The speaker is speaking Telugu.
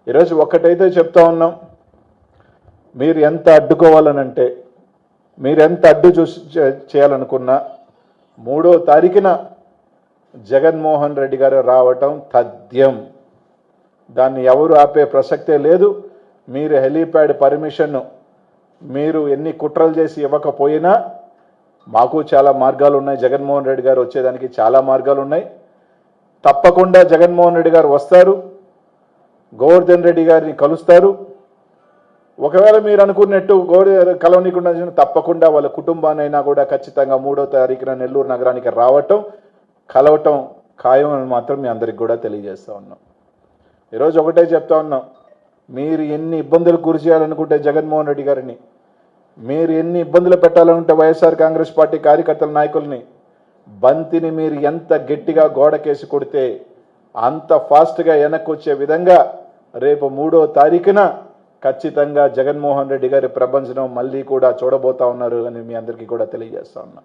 ఈరోజు ఒక్కటైతే చెప్తా ఉన్నాం, మీరు ఎంత అడ్డుకోవాలనంటే, మీరు ఎంత అడ్డు చూసి చేయాలనుకున్నా 3వ తారీఖున జగన్మోహన్ రెడ్డి గారు రావటం తథ్యం. దాన్ని ఎవరు ఆపే ప్రసక్తే లేదు. మీరు హెలీప్యాడ్ పర్మిషన్ మీరు ఎన్ని కుట్రలు చేసి ఇవ్వకపోయినా మాకు చాలా మార్గాలు ఉన్నాయి. జగన్మోహన్ రెడ్డి గారు వచ్చేదానికి చాలా మార్గాలు ఉన్నాయి. తప్పకుండా జగన్మోహన్ రెడ్డి గారు వస్తారు, గోవర్ధన్ రెడ్డి గారిని కలుస్తారు. ఒకవేళ మీరు అనుకున్నట్టు కలవనీకుండా తప్పకుండా వాళ్ళ కుటుంబానైనా కూడా ఖచ్చితంగా 3వ తారీఖున నెల్లూరు నగరానికి రావటం, కలవటం ఖాయం అని మాత్రం మీ అందరికి కూడా తెలియజేస్తా ఉన్నాం. ఈరోజు ఒకటే చెప్తా ఉన్నాం, మీరు ఎన్ని ఇబ్బందులకు గురి చేయాలనుకుంటే జగన్మోహన్ రెడ్డి గారిని, మీరు ఎన్ని ఇబ్బందులు పెట్టాలనుకుంటే వైఎస్ఆర్ కాంగ్రెస్ పార్టీ కార్యకర్తల నాయకుల్ని, బంతిని మీరు ఎంత గట్టిగా గోడకేసి కొడితే అంత ఫాస్ట్గా వెనక్కి వచ్చే విధంగా రేపు 3వ తారీఖున ఖచ్చితంగా జగన్మోహన్ రెడ్డి గారి ప్రపంచం మళ్ళీ కూడా చూడబోతా ఉన్నారు అని మీ అందరికీ కూడా తెలియజేస్తా ఉన్నా.